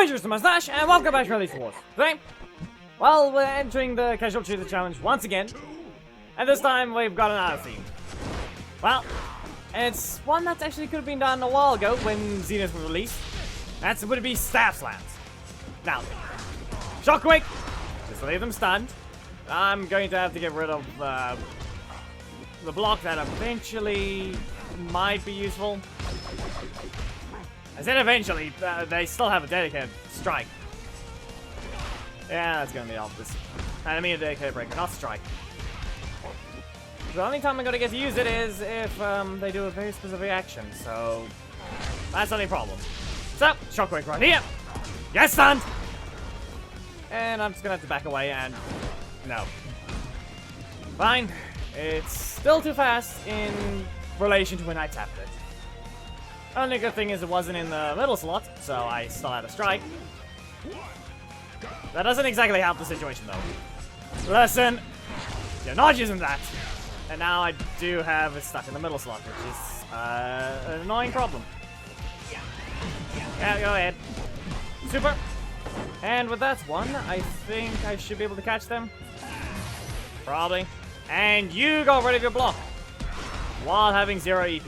Pleasure to Mustache, and welcome back to Release Wars. Today, well, we're entering the Casual Shooter Challenge once again, and this time we've got another theme. Well, it's one that actually could have been done a while ago when Zenith was released. That would be Staff Slams. Now, Shockwave, just leave them stunned. I'm going to have to get rid of the block that eventually might be useful. I said eventually, they still have a dedicated strike. Yeah, that's gonna be obvious. I mean a dedicated breaker, not strike. The only time I'm gonna get to use it is if they do a very specific action, so that's the only problem. So, Shockwave right here. Get stunned! And I'm just gonna have to back away and no. Fine. It's still too fast in relation to when I tapped it. Only good thing is it wasn't in the middle slot, so I still had a strike. That doesn't exactly help the situation though. Listen, you're not using that. And now I do have it stuck in the middle slot, which is an annoying problem. Yeah, go ahead. Super. And with that one, I think I should be able to catch them. Probably. And you got rid of your block while having 0 EP.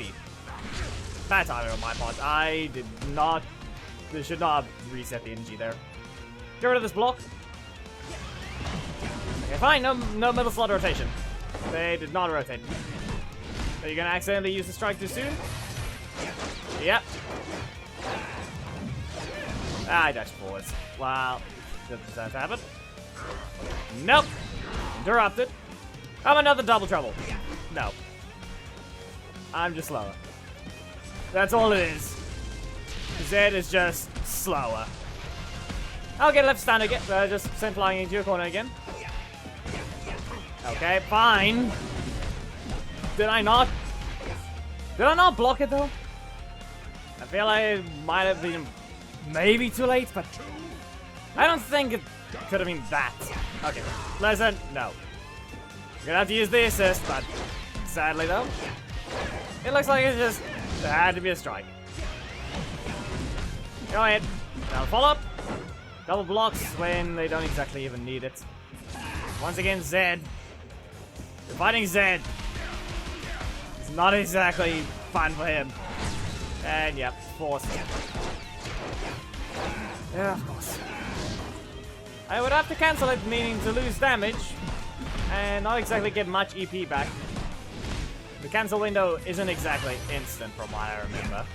Bad timing on my part. I did not. They should not have reset the energy there. Get rid of this block. Okay, fine. No middle slot rotation. They did not rotate. Are you gonna accidentally use the strike too soon? Yep. I dashed forwards. Wow. Does that happen? Nope. Interrupted. I'm another double trouble. No. I'm just slower. That's all it is. Zedd is just slower. I'll get left stand again. Just sent flying into your corner again. Okay, fine. Did I not block it though? I feel like it might have been maybe too late, but I don't think it could have been that. Okay, listen, no. You're gonna have to use the assist, but sadly though, it looks like it just had to be a strike. Go ahead. Now follow up. Double blocks when they don't exactly even need it. Once again, Zedd. You're fighting Zedd. It's not exactly fun for him. And yep, forced. Yeah, of course. I would have to cancel it, meaning to lose damage and not exactly get much EP back. The cancel window isn't exactly instant from what I remember.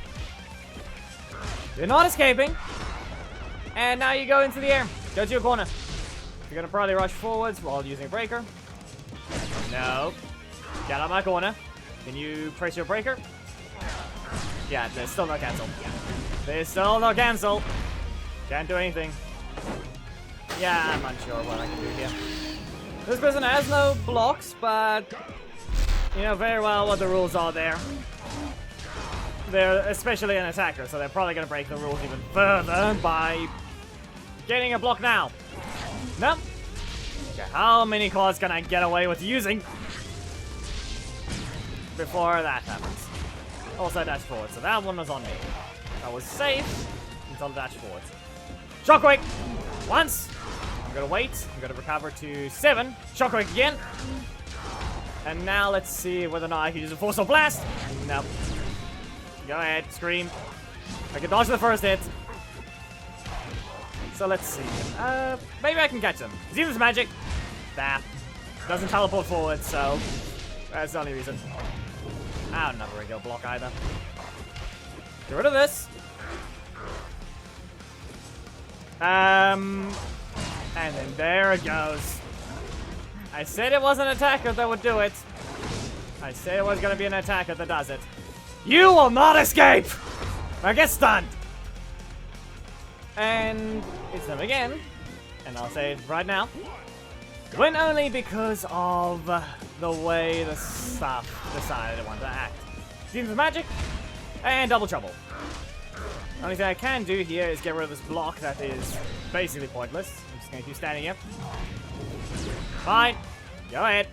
You're not escaping. And now you go into the air. Go to your corner. You're gonna probably rush forwards while using a breaker. No. Get out of my corner. Can you press your breaker? Yeah, there's still no cancel. There's still no cancel. Can't do anything. Yeah, I'm unsure what I can do here. This person has no blocks, but you know very well what the rules are there. They're especially an attacker, so they're probably going to break the rules even further by getting a block now. No. Okay, how many cards can I get away with using before that happens? Also dash forward, so that one was on me. I was safe until dash forward. Shockwave! Once! I'm gonna wait. I'm gonna recover to 7. Shockwave again. And now let's see whether or not I can use a Force of Blast. Nope. Go ahead, scream. I can dodge the first hit. So let's see. Maybe I can catch them. Zenith magic. Nah. Doesn't teleport forward, so that's the only reason. Ah, not a regular block either. Get rid of this. And then there it goes. I said it was an attacker that would do it. I said it was gonna be an attacker that does it. You will not escape! Now get stunned! And it's them again. And I'll say it right now. When only because of the way the staff decided it wanted to act. Zenith magic and double trouble. The only thing I can do here is get rid of this block that is basically pointless. I'm just gonna keep standing here. Fine. Go ahead.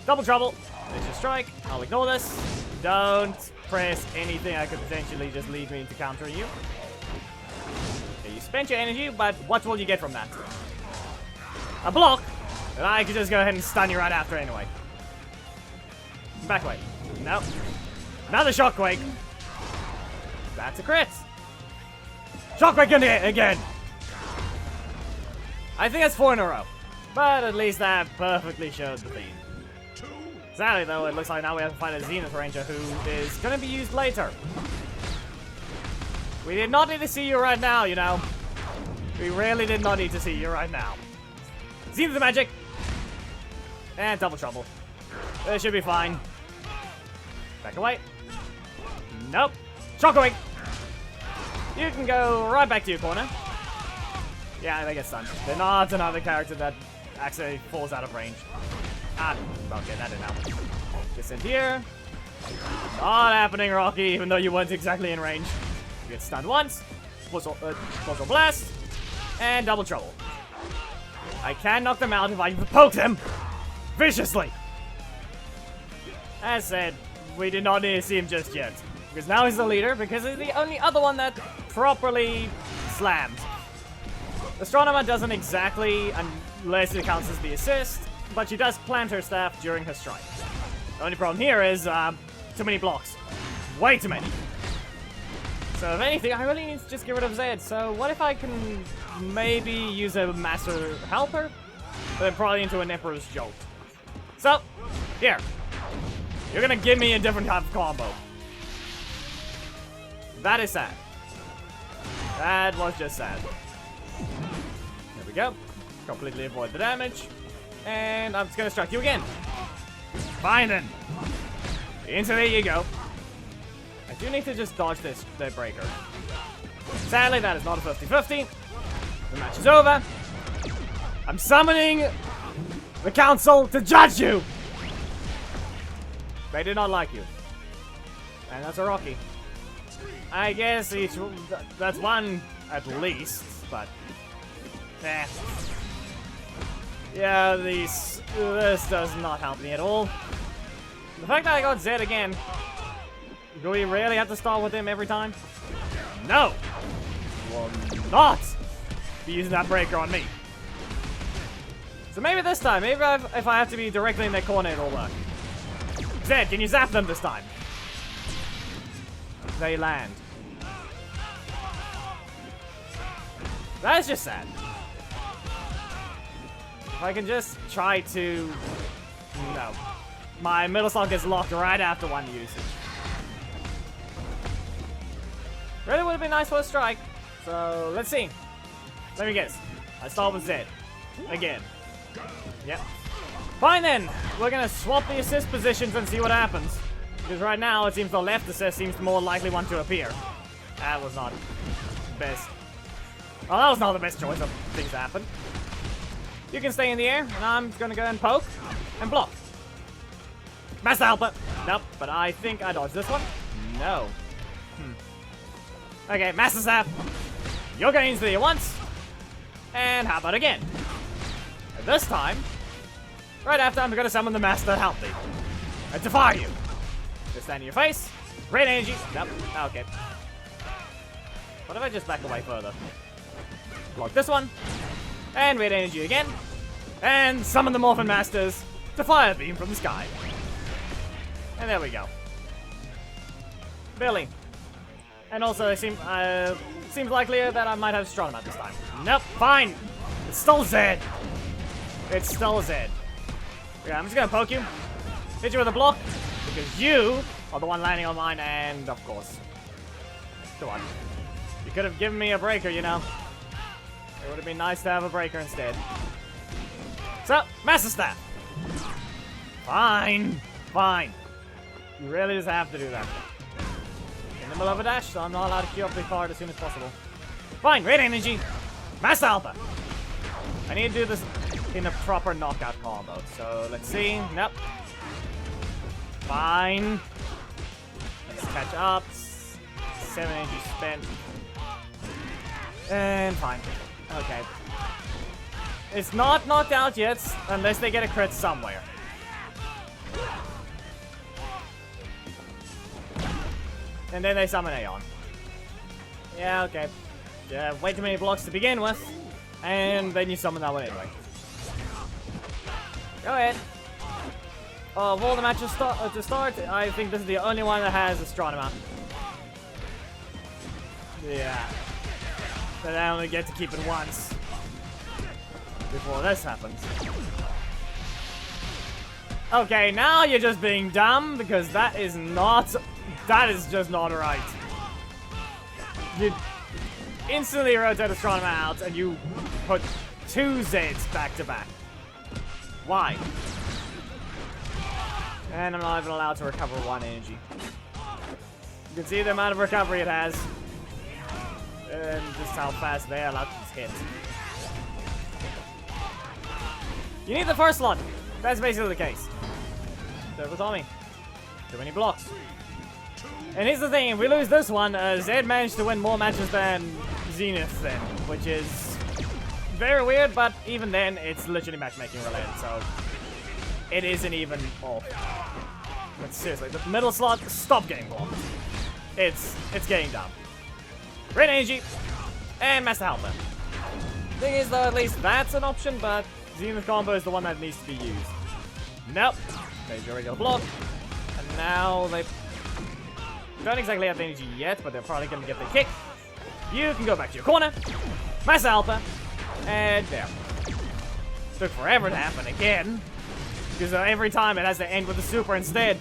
Double trouble. There's your strike. I'll ignore this. Don't press anything that could potentially just lead me into countering you. Okay, spent your energy, but what will you get from that? A block? And I could just go ahead and stun you right after anyway. Back away. Nope. Another Shockwave. That's a crit. Shockwave again. I think that's 4 in a row. But at least that perfectly showed the theme. Sadly though, it looks like now we have to find a Zenith Ranger who is going to be used later. We did not need to see you right now, you know. We really did not need to see you right now. Zenith Magic. And double trouble. This should be fine. Back away. Nope. Shockwave. You can go right back to your corner. Yeah, they get stunned. They're not another character that actually falls out of range. Ah, okay, that didn't happen. Just in here. Not happening, Rocky, even though you weren't exactly in range. You get stunned once. Explosive Blast. And double trouble. I can knock them out if I poke them viciously. As said, we did not need to see him just yet. Because now he's the leader, because he's the only other one that properly slams. Astronema doesn't exactly, unless it counts as the assist, but she does plant her staff during her strike. The only problem here is too many blocks. Way too many. So if anything, I really need to just get rid of Zedd. So what if I can maybe use a Master Helper? But then probably into an Emperor's Jolt. So, here. You're gonna give me a different type of combo. That is sad. That was just sad. There we go. Completely avoid the damage. And I'm just gonna strike you again. Fine then. Into there you go. I do need to just dodge this breaker. Sadly, that is not a 50-50. The match is over. I'm summoning the council to judge you. They did not like you. And that's a Rocky. I guess that's one at least, but eh. Yeah, this does not help me at all. The fact that I got Zedd again, do we really have to start with him every time? No! Will not be using that breaker on me. So maybe this time, maybe if I have to be directly in their corner, it'll work. Zedd, can you zap them this time? They land. That is just sad. If I can just try to... No. My middle slot gets locked right after one usage. Really would have been nice for a strike. So, let's see. Let me guess. I start with Zedd. Again. Yep. Fine then. We're gonna swap the assist positions and see what happens. Because right now, it seems the left assist seems the more likely one to appear. That was not the best. Well, that was not the best choice of things to happen. You can stay in the air, and I'm gonna go and poke and block. Master Helper. Nope, but I think I dodged this one. No. Okay, Master Staff. You're going into the once. And how about again? And this time, right after, I'm gonna summon the Master Help me. I defy you. Just stand in your face. Great energy. Nope. Okay. What if I just back away further? Block this one. And red energy again. And summon the Morphin Masters to fire beam from the sky. And there we go. Billy. And also, it seems likelier that I might have Astronema this time. Nope, fine. It's still Zedd. It's still Zedd. Yeah, I'm just gonna poke you. Hit you with a block. Because you are the one landing on mine, and of course. Come on. You could have given me a breaker, you know. It would have been nice to have a breaker instead. So, Master Staff. Fine. Fine. You really just have to do that. In the middle of a dash, so I'm not allowed to queue up the card as soon as possible. Fine, red energy. Master Helper. I need to do this in a proper knockout combo. So, let's see. Nope. Fine. Let's catch up. 7 energy spent. And fine. Okay. It's not knocked out yet, unless they get a crit somewhere. And then they summon Aeon. Yeah, okay. way too many blocks to begin with, and then you summon that one anyway. Go ahead. Of all the matches to start, I think this is the only one that has Astronema. Yeah. But I only get to keep it once before this happens. Okay, now you're just being dumb, because that is just not right. You instantly rotate Astronema out, and you put 2 Zeds back to back. Why? And I'm not even allowed to recover 1 energy. You can see the amount of recovery it has. And just how fast they are allowed to just hit. You need the first slot. That's basically the case. Double Tommy. Too many blocks. And here's the thing, if we lose this one, Zedd managed to win more matches than Zenith then, which is very weird, but even then, it's literally matchmaking related, so it isn't even off. But seriously, the middle slot, stop getting blocked. It's getting dumb. Red Energy, and Master Helper. Thing is, though, at least that's an option, but Zenith combo is the one that needs to be used. Nope. There's your regular block. And now they don't exactly have the energy yet, but they're probably going to get the kick. You can go back to your corner. Master Helper. And there. Took forever to happen again. Because every time it has to end with a super instead.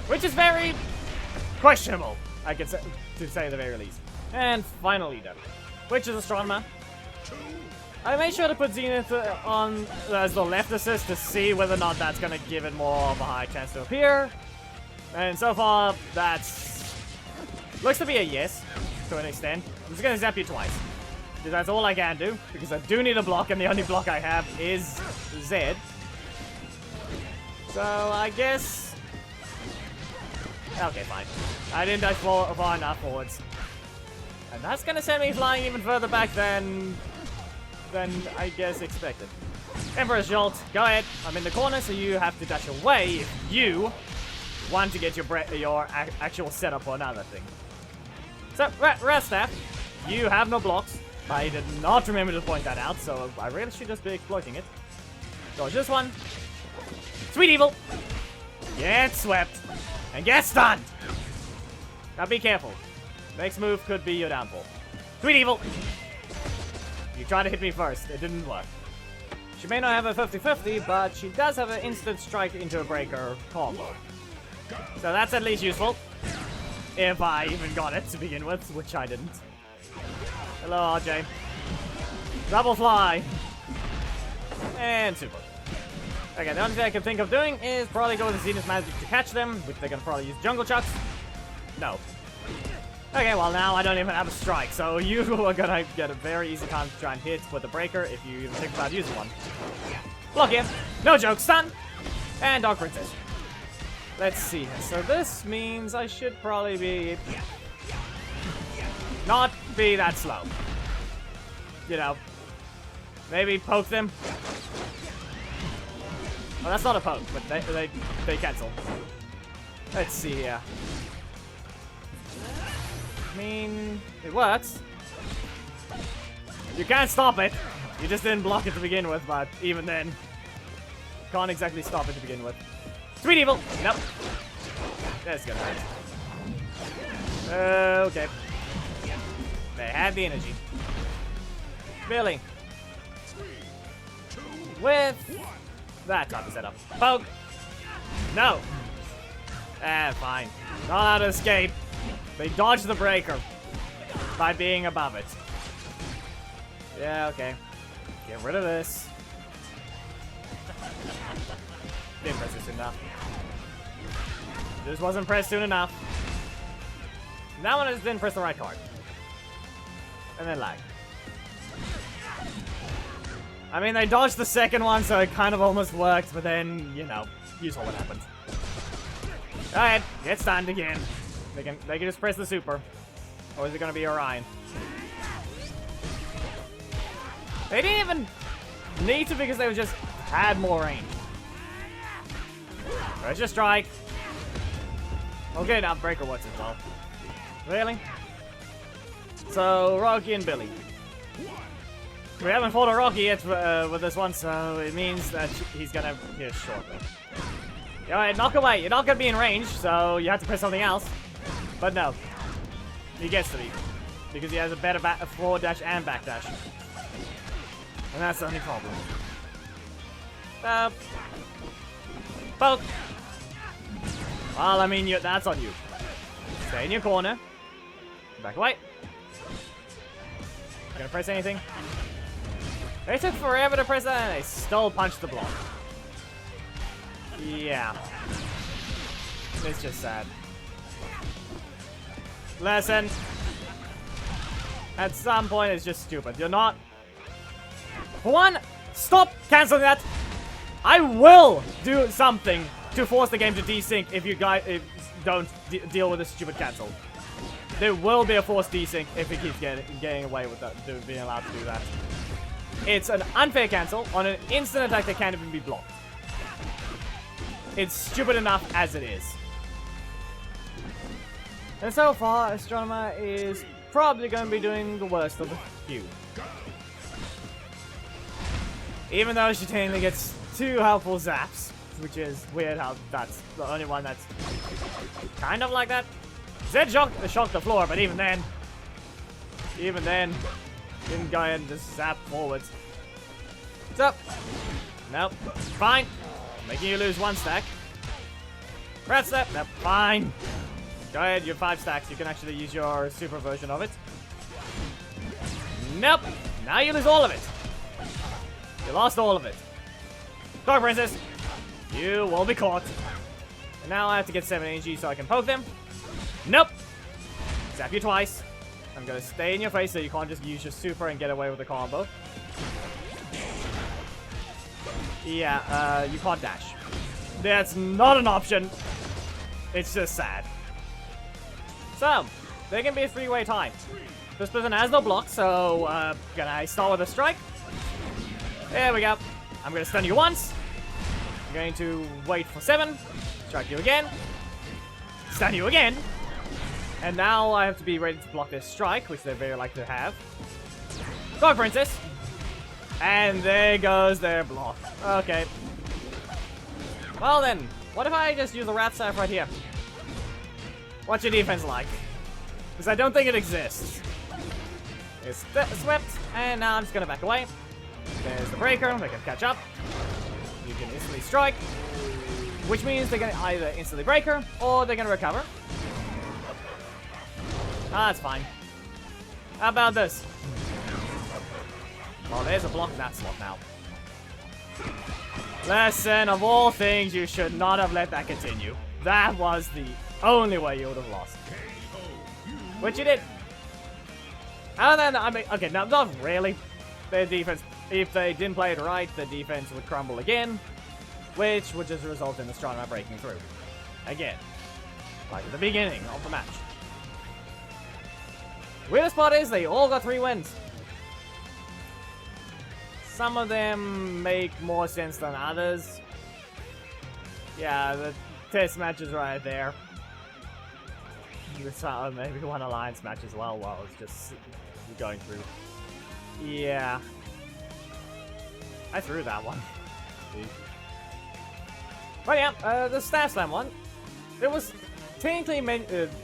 Which is very questionable, I could say, to say the very least. And finally done. Which is Astronema. I made sure to put Zenith on as the left assist to see whether or not that's going to give it more of a high chance to appear. And so far, that's... looks to be a yes, to an extent. I'm just going to zap you twice. Because that's all I can do. Because I do need a block, and the only block I have is Zedd. So, I guess... okay, fine. I didn't dash far enough forwards. And that's going to send me flying even further back than I guess expected. Emperor's Jolt, go ahead. I'm in the corner, so you have to dash away if you want to get your actual setup on another thing. So, Rest Staff, you have no blocks. I did not remember to point that out, so I really should just be exploiting it. Dodge this one. Sweet Evil. Get swept. And get stunned. Now be careful. Next move could be your downfall. Sweet Evil. You tried to hit me first. It didn't work. She may not have a 50-50, but she does have an instant strike into a breaker combo. So that's at least useful. If I even got it to begin with, which I didn't. Hello, RJ. Double fly. And super. Okay, the only thing I can think of doing is probably go with the Zenith Magic to catch them, which they're gonna probably use Jungle Chucks. No. Okay, well now I don't even have a strike, so you are gonna get a very easy time to try and hit with the breaker if you even think about using one. Block him. No joke, stun. And Dark Princess. Let's see. So this means I should probably be... not be that slow. You know. Maybe poke them. Well, that's not a poke, but they cancel. Let's see here. I mean, it works. You can't stop it. You just didn't block it to begin with, but even then, can't exactly stop it to begin with. Sweet Evil. Nope. That's gonna hurt. Okay. They had the energy. Really. With that type of setup. Poke. No. Fine. Not how to escape. They dodged the breaker by being above it. Yeah, okay. Get rid of this. Didn't press it soon enough. This wasn't pressed soon enough. That one I just didn't press the right card. And then lag. I mean, they dodged the second one, so it kind of almost worked, but then, you know, you saw what happened. Alright, get stunned again. They can just press the super. Or is it gonna be Orion? They didn't even need to because they just had more range. Let's just strike. Okay, now breaker works as well. Really? So, Rocky and Billy. We haven't fought a Rocky yet with this one, so it means that he's gonna appear shortly. Alright, knock away. You're not gonna be in range, so you have to press something else. But no. He gets to be. Because he has a better forward dash and back dash. And that's the only problem. Poke. Well, I mean, that's on you. Stay in your corner. Back away. You gonna press anything? They took forever to press that and they still punched the block. Yeah. It's just sad. Lesson. At some point, it's just stupid. You're not... For one, stop canceling that. I will do something to force the game to desync if you guys don't deal with this stupid cancel. There will be a forced desync if it keeps getting away with that, being allowed to do that. It's an unfair cancel on an instant attack that can't even be blocked. It's stupid enough as it is. And so far, Astronema is probably going to be doing the worst of the few. Even though she technically gets 2 helpful zaps, which is weird how that's the only one that's kind of like that. Zedd shocked the floor, but even then, didn't go ahead and just zap forwards. What's up? Nope. Fine. Making you lose 1 stack. Red step. Nope. Fine. Go ahead, you're 5 stacks. You can actually use your super version of it. Nope. Now you lose all of it. You lost all of it. Dog Princess. You will be caught. And now I have to get 7 energy so I can poke them. Nope. Zap you twice. I'm gonna stay in your face so you can't just use your super and get away with the combo. Yeah, you can't dash. That's not an option. It's just sad. So, there can be a 3-way tie. This person has no block, so can I start with a strike? There we go. I'm gonna stun you once. I'm going to wait for 7. Strike you again. Stun you again. And now I have to be ready to block this strike, which they're very likely to have. Go, Princess! And there goes their block. Okay. Well then, what if I just use the rat staff right here? What's your defense like? Because I don't think it exists. It's swept, and now I'm just gonna back away. There's the breaker, they can catch up. You can instantly strike, which means they're gonna either instantly break her, or they're gonna recover. Ah, that's fine. How about this? Oh, there's a block in that slot now. Lesson, of all things, you should not have let that continue. That was the only way you would have lost. Which you did. And then, I mean, okay, now, not really. Their defense, if they didn't play it right, the defense would crumble again, which would just result in the Astronema breaking through. Again. Like at the beginning of the match. Weirdest part is they all got 3 wins. Some of them make more sense than others. Yeah, the test match is right there. Maybe 1 alliance match as well while it's just going through. Yeah. I threw that one. But yeah, the Staff Slam one. It was technically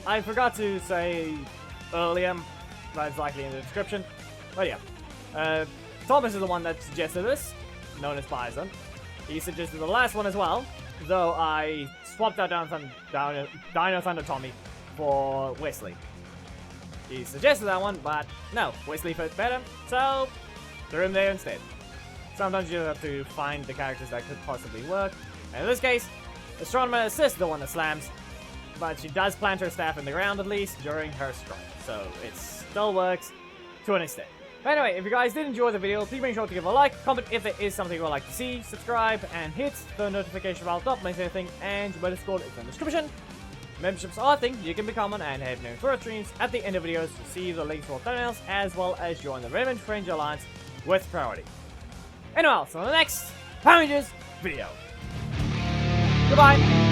I forgot to say earlier, but it's likely in the description. But yeah, Thomas is the one that suggested this, known as Bison. He suggested the last one as well, though I swapped out Dino Thunder Tommy for Wesley. He suggested that one, but no, Wesley fits better, so threw him there instead. Sometimes you have to find the characters that could possibly work, and in this case, Astronema assists the one that slams, but she does plant her staff in the ground at least during her strike, so it still works to an extent. But anyway, if you guys did enjoy the video, please make sure to give a like, comment if there is something you would like to see, subscribe, and hit the notification bell, don't miss anything, and your Discord is in the description. Memberships are a thing you can become one and have no Twitter streams at the end of videos to see the links for thumbnails, as well as join the Revenge Friends Alliance with priority. Anyway, so on the next Power Rangers video. Goodbye!